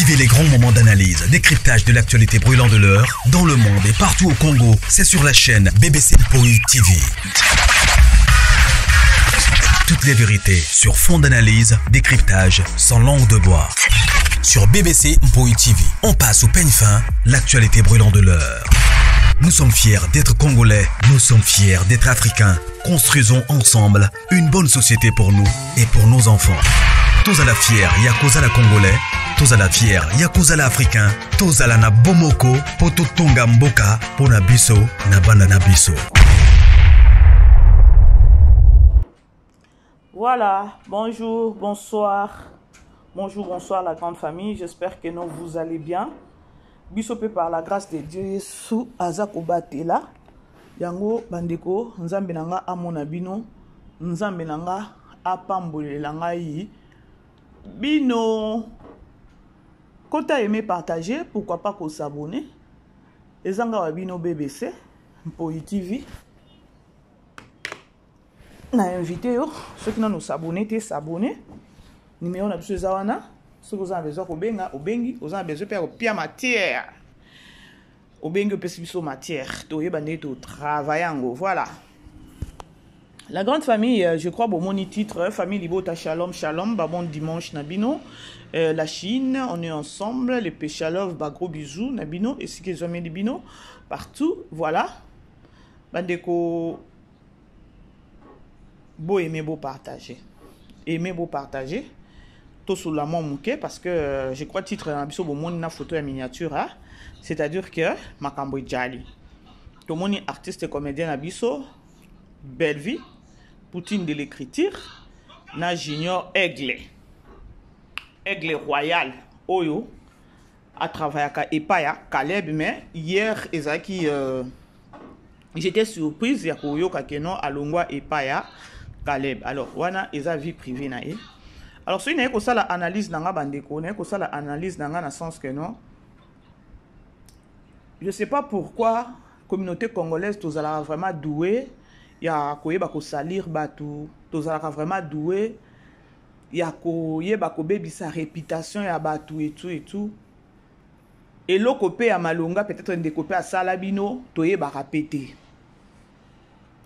Vivez les grands moments d'analyse, décryptage de l'actualité brûlante de l'heure, dans le monde et partout au Congo. C'est sur la chaîne BBC Mpoï TV. Toutes les vérités sur fond d'analyse, décryptage, sans langue de bois. Sur BBC Mpoï TV, on passe au peigne fin, l'actualité brûlante de l'heure. Nous sommes fiers d'être Congolais, nous sommes fiers d'être Africains. Construisons ensemble une bonne société pour nous et pour nos enfants. Tous à la fière, Yakozala Congolais. Tous à la fière, Yakozala Africain. Tous à la na bomoko, poto tonga mboka, pona biso, na banda na biso. Voilà, bonjour, bonsoir. Bonjour, bonsoir la grande famille. J'espère que vous allez bien. Bisopé par la grâce de Dieu, sous Azako Batela. Yango bandeko, nzambe nanga amona bino, nzambe nanga apambole langa yi. Bino. Quand tu as aimé partager, pourquoi pas qu'on s'abonne. Ezanga wabino BBC, Mpoï TV. Na invité yo, ceux qui n'ont pas s'abonné, t'es s'abonner. Numéro na biso zawana, ceux qui ont besoin ko benga, obengi, vous avez besoin faire pia matière. Obengi pesi biso matière, to yebane to travaillango, voilà. La grande famille, je crois, bon, mon titre, famille Libota Shalom, Shalom, bon dimanche, Nabino. La Chine, on est ensemble, les Péchalov, gros bisous, Nabino, et si qu'ils ont mis des bino, partout, voilà. Bandeko, beau aimer, beau partager. Aimer, beau partager. Tout sous la main mouké, parce que je crois, titre, Nabiso, bon, mon photo et miniature, hein? C'est-à-dire que, Makambo Djali. Tout le monde est artiste et comédien, Nabiso, belle vie. Poutine de l'écriture, na junior Aigle royal, Oyo, à travailler à Epaya, Caleb, mais hier, j'étais surprise, ya Oyo Kakeno, à Longwa Epaya, Caleb. Alors, wana, eza vie privée na e. Alors, si vous avez une analyse dans la bandeko, vous avez une analyse dans le sens que non, je ne sais pas pourquoi la communauté congolaise, vous allez vraiment douée. Il y a ko salir batu, tozalaka vraiment doué. Il y a ko bébi sa réputation ya batu et tout. Et le copé à Malonga peut-être un décopé à Salabino, toye ba répéter.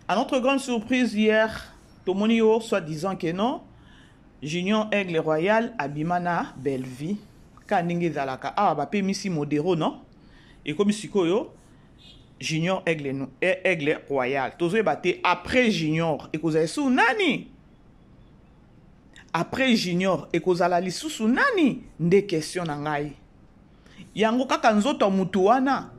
À notre grande surprise hier, Tomonio soit disant que non, Junior Aigle Royal Abimana Belleville, kaninge zalaka ba pe misi modéro non. Et comme sikoyo Junior Aigle Royal. Tozo ebate après Junior et kozala sou nani? Après Junior et kozala lisusu nani? Nde question na ngai. Yango kaka nzoto mutu wana.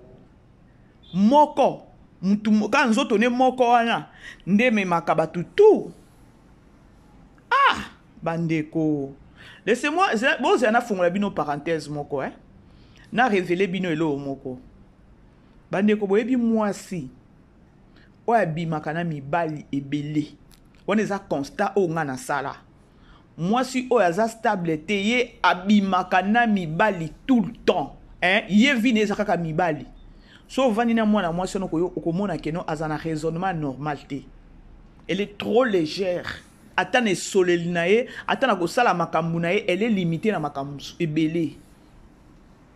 Moko. Mutu kaka nzoto ne moko wana. Nde memaka batu tout. Ah! Bandeko. Laissez-moi, bon, j'ai na fongola bino parenthèse moko, hein. Na révélé bino elo moko. Bandeko boyebi mwasi oya bimakana mibali ebele wana eza constat o nga na sala mwasi oya za stable te ye abimakana mibali tout le temps ye vine eza kaka mibali so vandi na mwana mwasi no koyo okomona keno azana raisonnement normal te elle est trop légère atane soleli na ye atana ko sala makambu na ye elle est limitée na makambu ebele.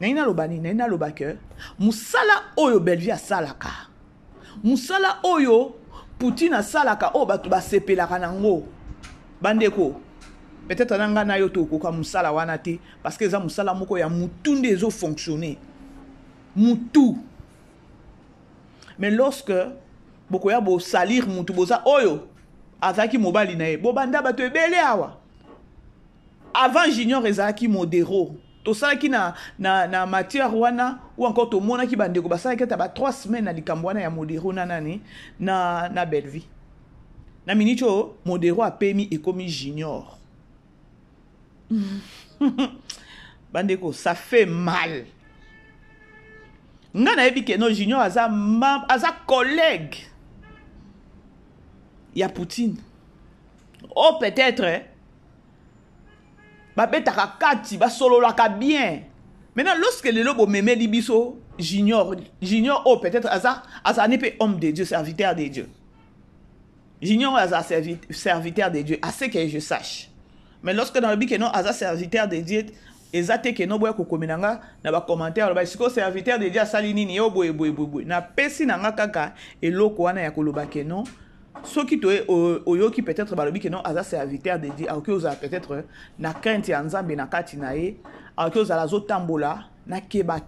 Naina lobani, naina lobake. Musala oyo Belleville salaka. Musala oyo Poutine a salaka o batu ba sepelaka nango. Bandeko. Peut-être nanga na yo to ko musala wana te parce que za musala moko ya mutu ndezo fonctionner. Mutu. Mais lorsque boko ya bo salir mutu boza oyo azaki mobali na ye. Bo banda batu ebele awa. Avant Junior ezaki modéro. To sala ki na matière wana ou encore to mona ki bandeko basala ki ta ba 3 semaines na likambo wana ya modéro na nani na Belleville. Na minicho modéro a permis et comme Junior. Bandeko ça fait mal. Nga na yebi ke no Junior aza collègue. Ya Poutine. Oh peut-être babetaka kati basololaka bien. Maintenant lorsque le lobo meme libiso Junior oh peut-être asa n'est pas homme de Dieu, serviteur de Dieu. Junior asa serviteur de Dieu, à ce que je sache. Mais lorsque dans le but que non asa serviteur de Dieu, ezate ke no boya ko komenanga na ba commentaire ba siko serviteur de dia sali nini yo boye na pesi nanga kaka eloko wana ya koloba ke no soki to oyoki peut-être balobi ke non aza serviteur de dia akoki oza peut-être na crainte ya nzambe na kati na ye akoki oza zo tambola na keba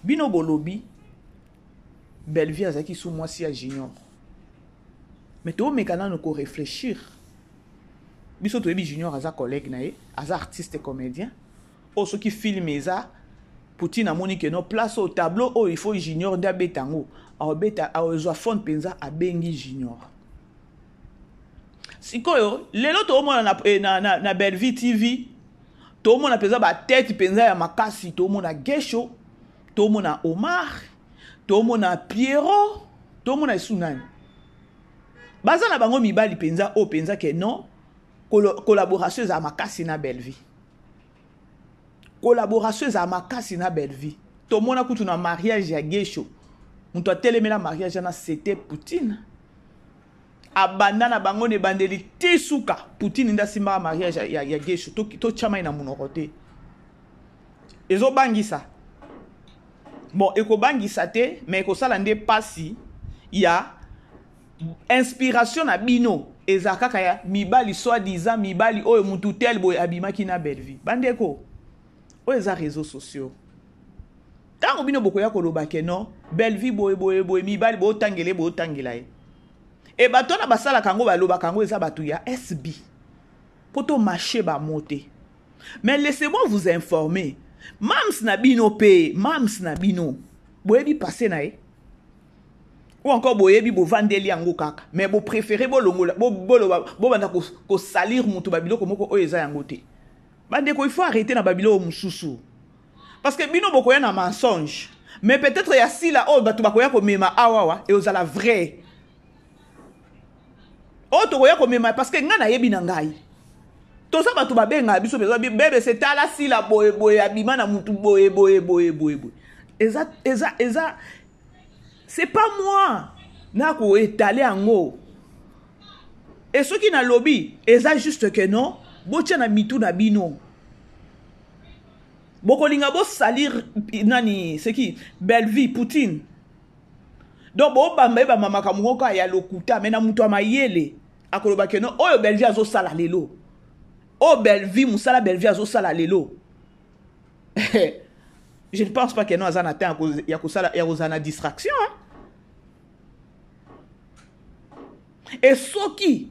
bino bolobi belle vie azaki sous moi si ya junior mais to mekana no ko réfléchir biso to ebi junior aza collègue na ye aza artiste comédien o soki film eza Poutine a moni que no place au tableau oh il faut junior nda betango a beta a zo fond penza a bengi junior sikoyo lelo to mona na Belle Vie TV to mona penza ba tête penza ya makasi to mona Gesho to mona Omar to mona Pierrot to mona Sunani baza na bango mibali penza o penza ke non collaboration za makasi na Belle Vie collaboration za makasi na Belle Vie to mona kutu na mariage ya Gesho muto atelemela mariage na c'était Poutine abandana bango ne bandeli tisuka Poutine nda simba mariage ya Gesho to chama ina munorote ezo bangisa bon eko bangisa te mais eko sala nde pasi ya inspiration na bino eza kaka ya mibali soi-disant mibali oyo mutu tel boy abimaki na Belle Vie bandeko oyo eza réseaux sociaux tango bino bokoya koloba ke non Belle Vie boy mibali bo tangela ye e bato na basala kango baloba kango eza bato ya SB poto marché ba moté mais laissez-moi vous informer mams na bino boyebi passé na ye ou encore boyebi bo vandeli yango kaka mais bo préféré bo longola bo banda ko salir mutu babiloko moko oyo eza yango te bandeko il faut arrêter na babilo mususu parce que bino bokoya na mensonge mais peut-être ya sila o batu bakoya ko mema awawa et ozala vrai o to koya ko mema parce que nga na yebi na ngai to sa batu babenga biso bezo bebe c'est ala sila boye abima na mutu boye eza c'est pas moi na ko étaler ango et ceux qui na lobby eza juste que non botia na mitu na bino bokolinga bo salir nani c'est qui Belle Vie Poutine donc bo bamba mama kamuko ya lokuta mena mutu amayele akoloba ke non oyo Belle Vie azo sala lelo o Belle Vie musala Belle Vie azo sala lelo je ne pense pas que non azana temps ya ko sala ya kozana distraction hein? Et soki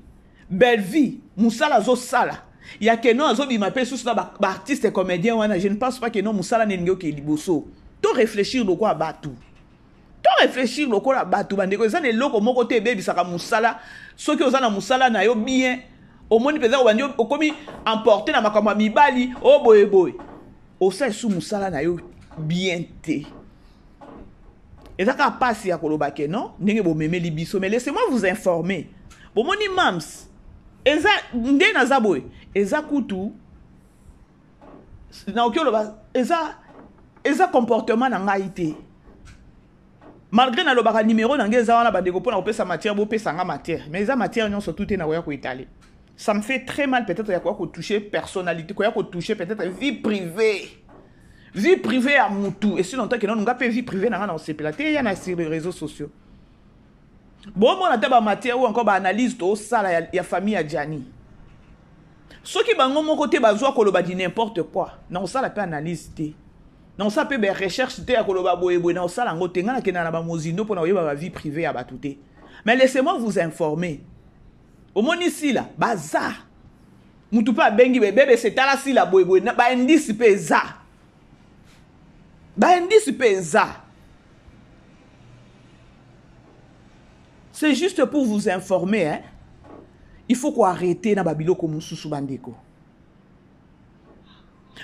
Belle Vie musala zo sala ya que non azo bima pe sous na ba artiste comédien wana je ne pense pas que non musala nengo ke liboso to réfléchir loko abatu to réfléchir loko la batu bandeko ça ne loko moko te bebi saka musala soki ozana musala na yo bien au moni peza obandi okomi emporter na makamba mibali o boye o sa sous musala na yo bien te et ça ka passe ya koloba ke non ndenge bo memeli biso mais laissez-moi vous informer bo moni mams eza nde na zaboy eza kutu na okyo loba eza comportement na ngai te malgré na lobaka numéro na ngeza wana bandeko pona kopesa matière bo pesa nga matière mais eza matière nyonso tout na koya ko étaler ça me fait très mal peut-être ya koya ko toucher personnalité koya ko toucher peut-être vie privée à mutu et si longtemps que non nga pe vie privée na nga na osepela te ya na sur les réseaux sociaux bon mon ataba matière ou encore ba analyse to sala ya famille ya Gianni ceux qui bango mon côté bazwa koloba di n'importe quoi non ça la pe analyse te non ça pe be recherche te ya koloba boye non ça la ngote ngana kena na ba mozindo pona oyeba ba vie privée ya batute mais laissez-moi vous informer au mon ici là baza mutu pa bengi bebe c'est ala si la boye na ba indice pe za c'est juste pour vous informer hein. Il faut qu'on arrête na babilo comme mususu bandeko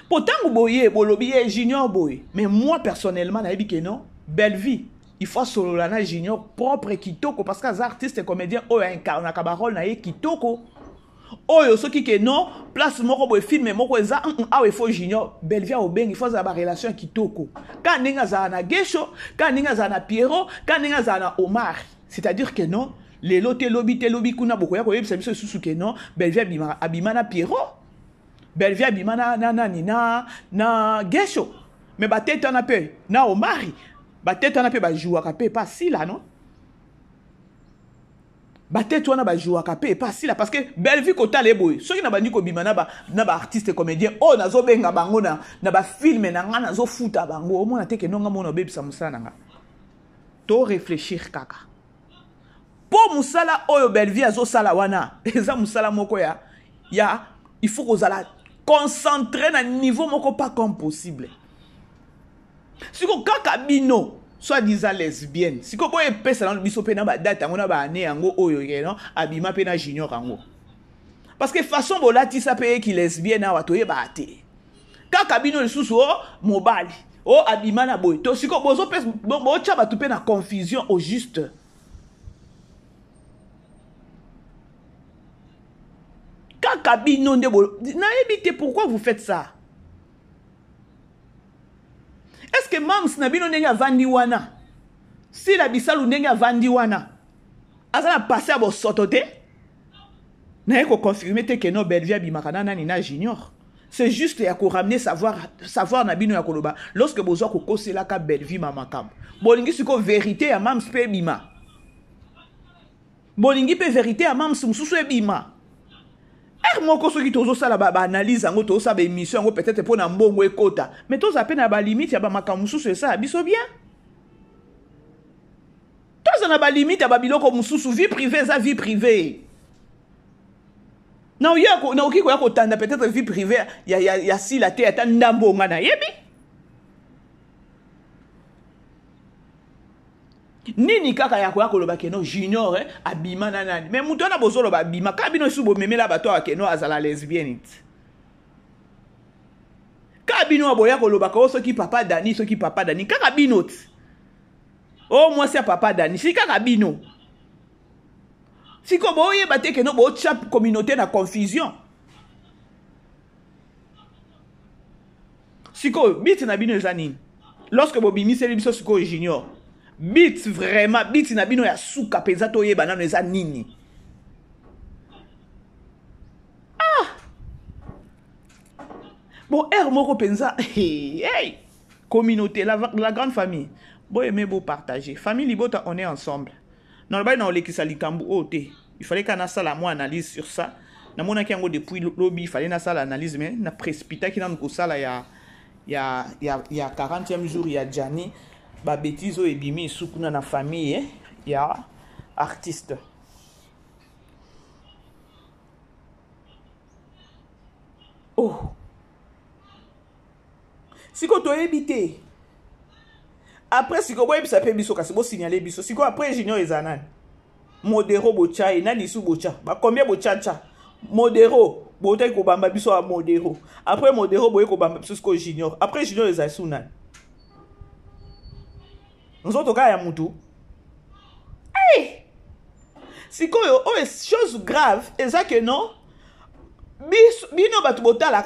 pourtant boye bolobi junior boy mais moi personnellement na que non Belle Vie il faut sololana junior propre kitoko parce que les artistes comédiens o incarna kabarol na kitoko oyo soki ke non place moko boy film moko eza il faut junior Belle Vie au beng il faut za ba relation kitoko quand ninga za na Gesho quand ninga za na Pierrot quand ninga za na Omar c'est-à-dire que non les loté lobby kuna boko ya ko yebisa biso susu ke non Belle Vie abima na Pierrot Belleville abima na Gesho. Mais batete on a peu na Omari. Batete on a peu ba jouaka pe pas si là non. Batete on a ba jouaka pe pas si là parce que Belleville kota le boy. Ceux qui na bandi ko bima na ba artiste comédien oh na zo benga bango na ba film na nga na zo futa bango. Omona te ke nonga mona bebisa musala nga. To réfléchir kaka. Po musala oyo Belleville azo sala wana. Eza musala moko ya il faut que vous concentrer na niveau moko pas comme possible. Si ko kaka bino soit disant lesbienne, si ko boye pesa na biso pe na ba date ngona ba ane yango oyo non abima pe na junior yango. Parce que façon bolati sa pe ki lesbienne na watoye ba ate. Kaka bino lisusu mobali. O abima na boy. To si ko bozo pesa bo chaba tu pe na confusion au juste. Kabino ndebo naebite pourquoi vous faites ça? Est-ce que mams na bino ndenge vandi wana si la bisalu ndenge vandi wana azana passer à bo sotote na eko confirmer te que no Belleville bimakana nani na junior c'est juste ya ko ramener savoir na bino ya koloba lorsque bozo ko kosela ka Belleville mamakam bolingi siko vérité ya mams pe bima bolingi pe vérité ya mams mususu e bima. Moko soki tozo sala ba analyse ngo to sa ba émission ngo peut-être pour na mbongo ekota mais to za pe na ba limite ya ba makamususu ça biso bien to za na ba limite ya ba biloko mususu vie privée za vie privée na yako na okiko yako tanda peut-être vie privée ya si la te ata ndambo nga na yebi nini kaka yako yako loba keno junior abima na nani mais muto na bozolo ba bima kabino subo memela bato akeno azala lesbienne kabino aboya ko loba ko soki papa Dani kaka binot oh moi c'est papa Dani si kaka bino si ko boye bate keno bo chap communauté na confusion si ko bit na bino ezani lorsque bo bimi c'est biso siko junior bit vraiment bit na bino ya suka peza to yeba nano eza nini bon moko penza hey communauté la grande famille bo aimer beau partager famille libota on est ensemble non ba na olekisa likambu ote il fallait qu'on a ça la moi analyse sur ça na mona ki yango depuis lobby il fallait na ça l'analyse mais na précipita ki na ko sala ya 40e jour ya Jani ba bêtise et bimi soukuna na famille ya artiste oh siko to ebité après siko boye bisa pe biso kasi bo signaler biso siko après junior ezanani modero bocha ina lisu bocha ba combien bocha modero bote ko bamba biso a modero après modero boye ko bamba biso siko junior après junior ezasunani nous autres cas ya mutu hey sikoyo oh chose grave eza que non bino batu botala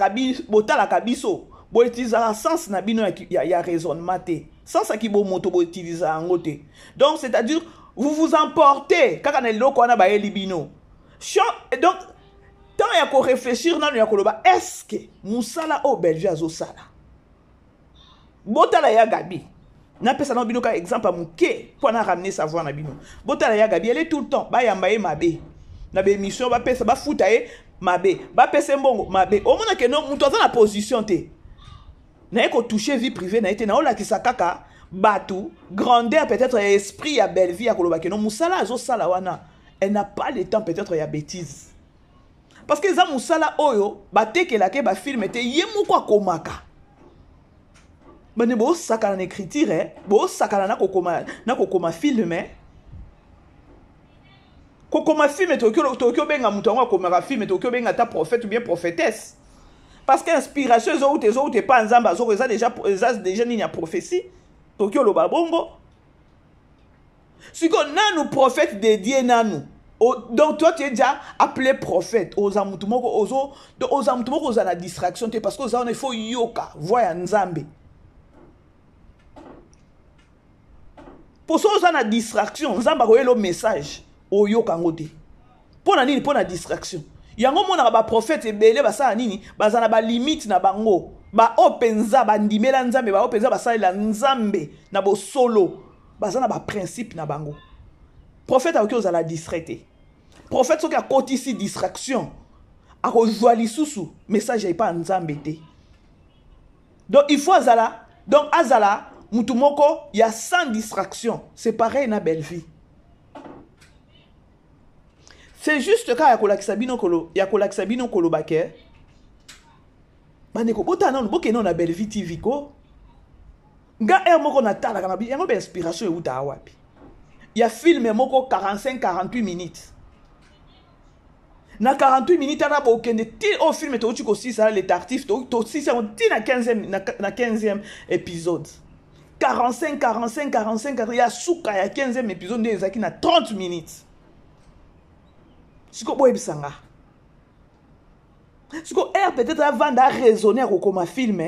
kabiso bo utiliser sens na bino ya raisonnement te sens ki bo moto bo utiliser angote donc c'est-à-dire vous vous emportez kaka na loko wana ba elibino donc tant ya ko réfléchir na ya koloba est-ce que musala o Belleville azo sala botala ya Gabi na pesa na bino ka exemple amuke pour na ramener savoir na bino botala ya Gabi elle est tout le temps ba yamba e mabe na be émission ba pesa ba futa e mabe ba pesa mbongo mabe o mona ke non muto na position te na eko toucher vie privée na été na ola ki sakaka batu grandeur peut-être esprit ya Belleville ya koloba ke non musala azo sala wana elle n'a pas le temps peut-être ya bêtise parce que za musala oyo ba tekela ke ba film te yemuko akomaka bane bo sakana na écriture bo sakana na kokoma film kokoma film tokyo benga mutu ngo akoma film tokyo benga ta prophète ou bien prophétesse parce que inspiration zo te pas nzamba zo eza déjà ni ya prophétie tokyo lo babongo siko nanu prophète dédié nanu donc toi tu es déjà appelé prophète aux amutumoko aux na distraction te parce que ça il faut yoka voya nzambe pour ça on a distraction nzamba ko le message oyoka ngote pour na nini pour na distraction yango mona ba prophète ebele basala nini bazana ba limite na bango ba openza bandimela nzambe ba openza basala nzambe na bo solo bazana ba principe na bango prophète akoki ozala distraité prophète soki akotisi distraction akozwa lisusu message ya pas nzambe te donc il faut azala donc azala mutu moko ya sans distraction c'est pareil na belle vie. C'est juste quand yakolakisa bino kolo bake bandeko bota non boke non na belle vie TV ko nga moko na tala kana bi yango be inspiration euta wapi ya film moko 45-48 minutes na 48 minutes ana bokende ti au film to uti ko 6 les tartifs to 6 ti na 15e épisode 45 ya suka ya 15e épisode nde ezaki na 30 minutes. Siko boye bisanga. Siko peut-être avant de raisonner à comme film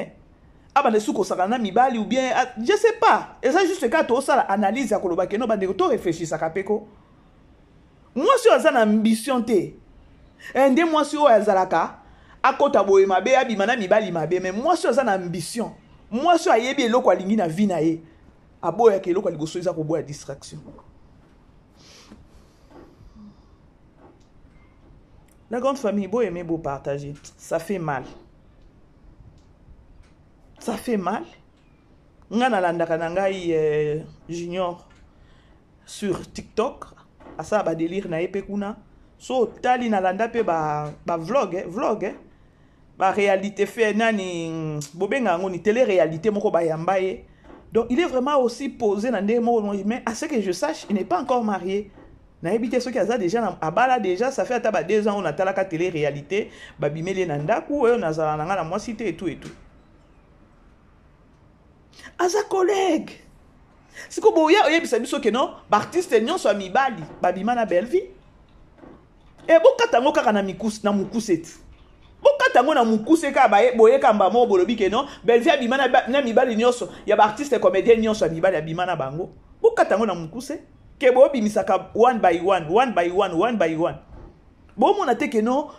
aba ne suko sakana mibali ou bien je sais pas. Et ça juste quand to ça analyse ya koloba ke no ba de to réfléchir ça kapeko. Moi si on a ambition te. Ende moi si o azalaka akota boye mabe abimana mibali mabe mais moi si on a ambition. Moi si ayebi eloko alingi na vie na ye. Aboya ke eloko ligoso isa ko boya distraction. La grande famille, beau aimer, beau partager. Ça fait mal. Ça fait mal. Ngana landa kanangai junior sur TikTok. Asa ba délire na epe kuna. So tali na landa pe ba vlog ba réalité fait nani bobenga ngoni télé-réalité moko ba yambaye. Donc il est vraiment aussi posé dans des mots mais à ce que je sache, il n'est pas encore marié. Na habité ceux qui a déjà à bala déjà ça fait à 2 ans on a talaka télé réalité babimeli nandaku on a zala nanga na moi cité et tout aza collègue siko boya oyebisa biso ke non artiste nyonso mibali babima na belle vie et bokatango kaka na mikusi na mukuseti bokatango na mukuse ka ba boye kamba mo bolobi ke non belle vie abima na mibali nyonso ya ba artiste comédien nyonso mibali abima na bango bokatango na mukuse ke bo bimisaka one by one bo mona te ke no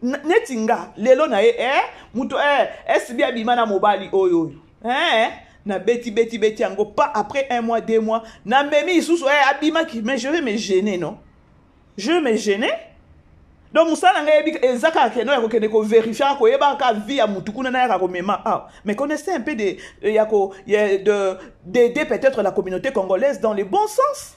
netinga lelo na muto SB abima na mobali oyo na beti yango pas après 1 mois 2 mois na memi isusu abima ki mais je vais me gêner non je vais me gêner donc musala ngai ezaka ke no ya ko kende ko vérifier ko yeba ka vie ya mutu kuna na ya ko mema mais connaissez un peu de d'aider peut-être la communauté congolaise dans le bon sens.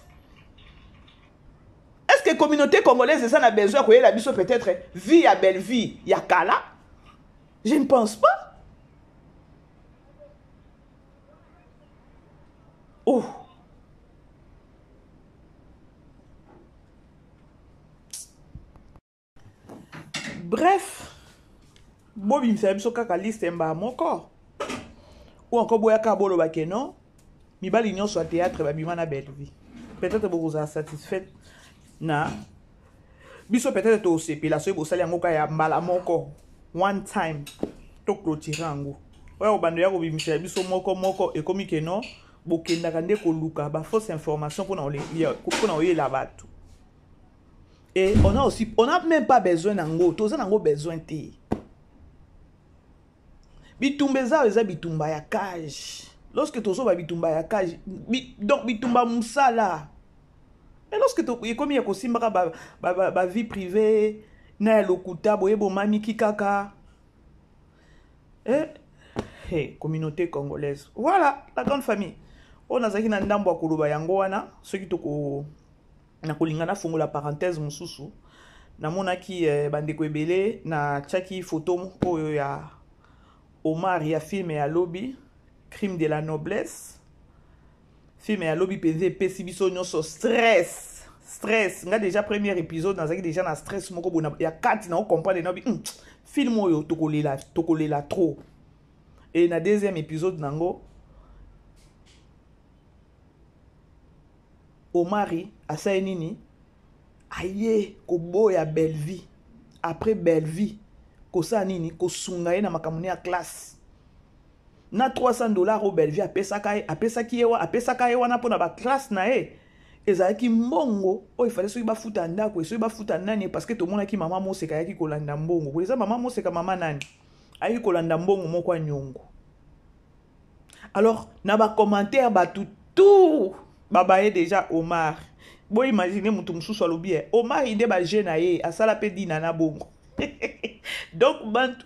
Est-ce que la communauté congolaise a besoin de la biso peut-être vie à belle vie, ya kala? Je ne pense pas. Oh. Bref, Bobby me fait biso kaka liste mba moko. Ou encore boya ka bolo ba non, mi bali nyonso théâtre ba bima na belle vie. Peut-être vous êtes satisfait. Na biso peut-être to sepela so bosali yango ka ya mbala moko one time to clôturer yango oya obando ya ko bimisa biso moko ekomi ke no bokenda kande ko luka ba fausse information pour na oyela bato et on a même pas besoin nango toza nango besoin te bitumbeza eza bitumba ya cage lorsque tozo ba bitumba ya cage donc bitumba musala. Et lorsque tu comme il y a aussi ma vie privée, na lokuta boyebo mami kikaka. Communauté congolaise. Voilà, la grande famille. On a zaki na ndambo akuluba yango wana, ceux qui toko na kolingana fongo la parenthèse mususu. Na monaki bandeko ebele na tchaki photo oyo ya Omar ya film ya lobby, crime de la noblesse. Film et à lobby PV pesi biso nyonso stress nga déjà premier épisode dans déjà na stress moko bona ya 4 na comprendre na film oyo tokolela trop et na deuxième épisode nango Omari asai nini aye ko boya belle vie après belle vie ko sa nini ko sunga ye na makamuni ya classe na $300 au belle vie apesaka ye wana pona ba classe na ye ezalaki mbongo oyo ifale soki bafuta ndako soki bafuta nani parce que tomonaki mama Moseka ayaki kolanda mbongo koleza mama Moseka mama nani ayaki kolanda mbongo moko ya nyongo. Alors na ba commentaire batu tout babaye déjà Omar bo imaginer mutu mususu alobi Omar ide ba jeune aye asala pe dina na bongo. Donc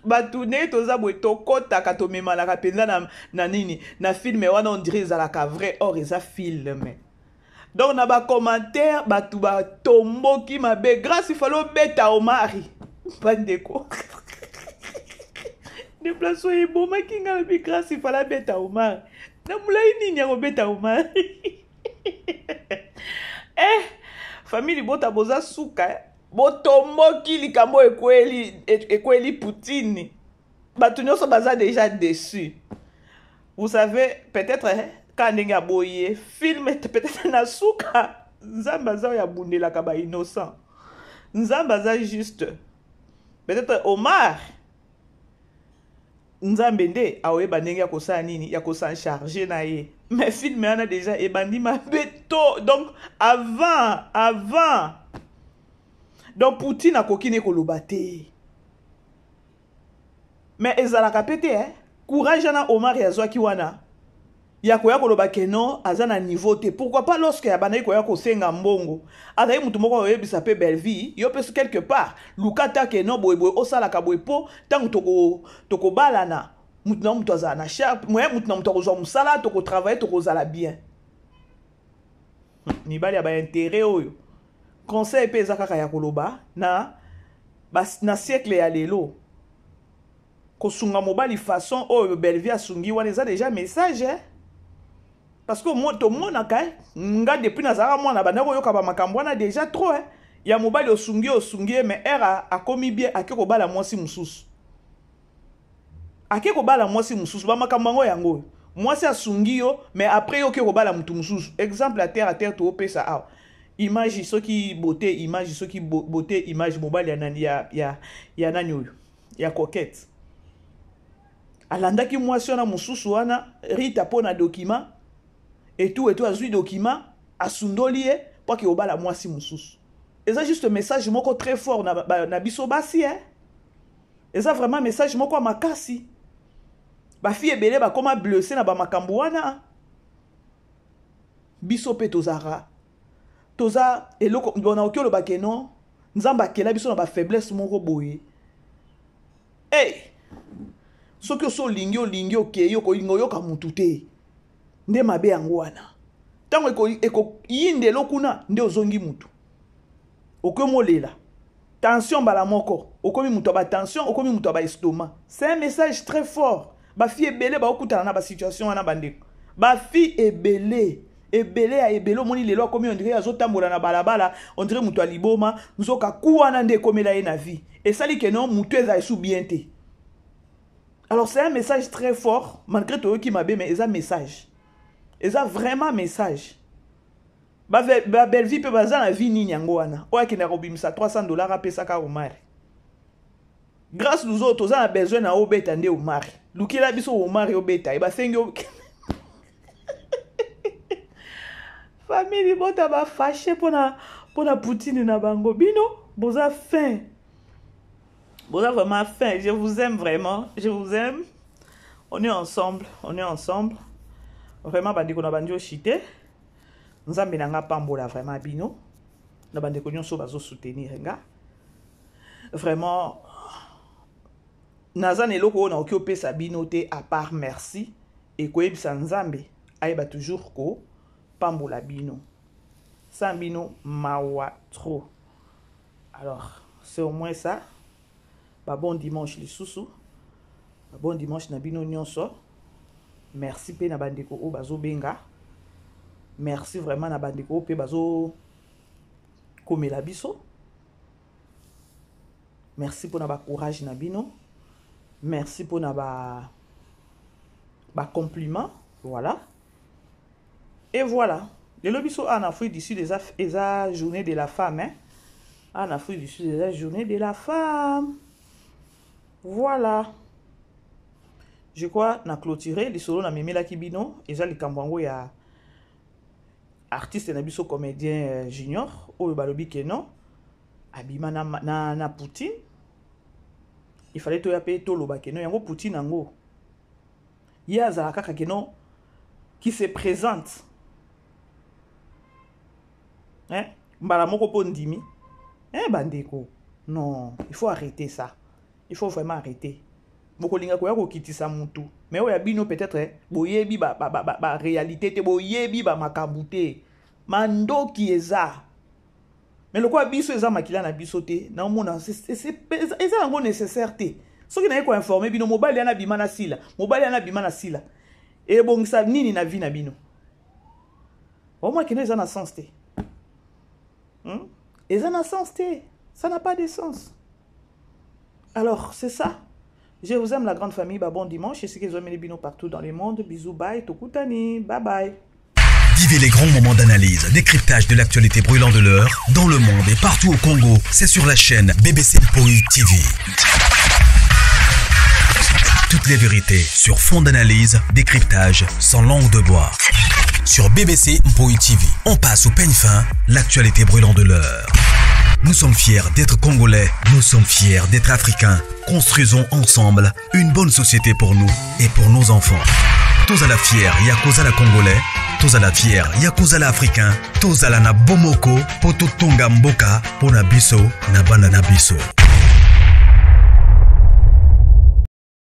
batu ne toza boye tokota katomemalaka penza na nini na film wana on dirait ezalaka vrai or eza film. Donc na ba commentaire batu ba tomboki mabe grâce il fallait beta Omari bandeko. Déplaço et bon makinga la grâce il fallait beta Omari. Na mulai nini ya beta Omari. Famille bota boza suka botomboki likambo ekweli Poutine. Batu nyonso baza déjà déçu. Vous savez peut-être quand ndenge aboye film peut-être na suka nzamba za ya bundela ka ba innocent nzamba za juste peut-être Omar nzambe nde aoyeba ndenge ya kosala nini ya kosan charger na ye mais film yana déjà ebandi mabeto donc avant donc Poutine akokine koloba te mais ezalaka pete courage na Omar yazwaki wana ya koya koloba keno azana niveau te. Pourquoi pas lorsque ya banayi koya kosenga mbongo azali mutu moko oyebisa pe belle vie yo pe quelque part lukata keno boye osala ka boye po tangu toko balana mutu na mutu azana sharp moye mutu na mutu akozwa musala toko travailler toko zala bien mibali ya ba intérêt oyo conseil pe ezaka kaka ya koloba na siècle ya lelo kosunga mobali façon oyo belle vie asungi wana eza déjà message parce que moi to mona ka nga depuis nazara mwana bandako yoka ba makambo wana déjà trop ya mobali osungi mais era akomi bien akeko bala mwasi mususu akeko bala mwasi mususu ba makambo ngo yango mwasi asungi yo mais après yo keko bala mutu mususu exemple à terre to pesa a image soki beauté image soki beauté image mobali ya nani ya nani oyo ya coquette alandaki mwasi wana mususu wana rita pona document et tout azui document asundoli pour que obala mwasi mususu. Et ça juste un message moko très fort na biso basi Et ça vraiment message moko makasi. Ba fille ebele ba koma blessé na ba makambo wana. Biso pe tozara. Toza eloko bona okyo lo bakeno nzamba kela biso na ba faiblesse moko boye. Soki so lingi okeyo ko lingo yoka mutu te. Nde mabe yango wana tango eko yindelo kuna nde ozongi mutu okomolela tension bala moko okomi mutu ba tension okomi mutu ba estomac. C'est un message très fort. Ba fille ebele ba okutana na ba situation wana bandeko ba fille ebele ya ebele moni lelo akomi on dirait azotambola na balabala on dirait mutu aliboma nzoka kuwana nde komela ye na vie et sali que non mutu eza sous bien te. Alors c'est un message très fort malgré tout qui m'a bien mais c'est un message. Et ça vraiment message. Ba belle vie peut baza na vie ni nyango wana. Oya ki na robimisa $300 apesa ka Omar. Grâce nous autres on a besoin na obeta nde Omar. Lukila biso Omar obeta e ba sengi famille bota ba fâché pona Poutine na bango bino boza fin. Boza vraiment fin. Je vous aime vraiment. Je vous aime. On est ensemble. Vraiment bandeko na banjo chité nzambe na nga pambola vraiment bino na bandeko nyonso bazo soutenir nga vraiment nazane loko na okyo pesa bino te à part merci et koyebisa nzambe ayeba toujours ko pambola bino sans bino mawa trop. Alors c'est au moins ça. Bon dimanche les sousou. Bon dimanche na bino nyonso. Merci pe na bandeko o bazo benga. Merci vraiment na bandeko pe bazo komela biso. Merci pour na ba courage na bino. Merci pour na ba compliment, voilà. Et voilà. Le lobiso en Afrique du Sud les journée de la femme En Afrique du Sud les journée de la femme. Voilà. Je crois na clôturer les solo na memela kibino eza likambo yango ya artiste na biso comédien junior oyo balobi ke non abima na Poutine. Il fallait to yape to loba ke non yango Poutine yango yaza kaka ke non qui se présente hein mbala moko po ndimi bandeko non, il faut arrêter ça. Il faut vraiment arrêter. Bokolinga ko yako kitisa mutu. Mais oya bino peut-être boyebi ba réalité te boyebi ba makabute. Mando ki eza. Mais le quoi biso eza makila na biso te. Na mona c'est eza ngo nécessaire te. Soki na yeko informer bino mobali ana bimana sila. Mobali ana bimana sila. Et bon ça nini na vie na bino. Au moins que eza na sens te. Eza na sens te. Ça n'a pas de sens. Alors, c'est ça. Je vous aime, la grande famille. Bah, bon dimanche. Et c'est que vous aimez les binos partout dans le monde. Bisous, bye. Tokutani. Bye bye. Vivez les grands moments d'analyse, décryptage de l'actualité brûlante de l'heure, dans le monde et partout au Congo. C'est sur la chaîne BBC Mpoi TV. Toutes les vérités sur fond d'analyse, décryptage sans langue de bois. Sur BBC Mpoi TV, on passe au peigne fin l'actualité brûlante de l'heure. Nous sommes fiers d'être Congolais, nous sommes fiers d'être Africains. Construisons ensemble une bonne société pour nous et pour nos enfants. Tous à la fière, Yakoza la Congolais. Tous à la fière, Yakoza la Africain. Tous à la na Bomoko, Poto Tonga Mboka, Pona Biso, na Bana na Biso.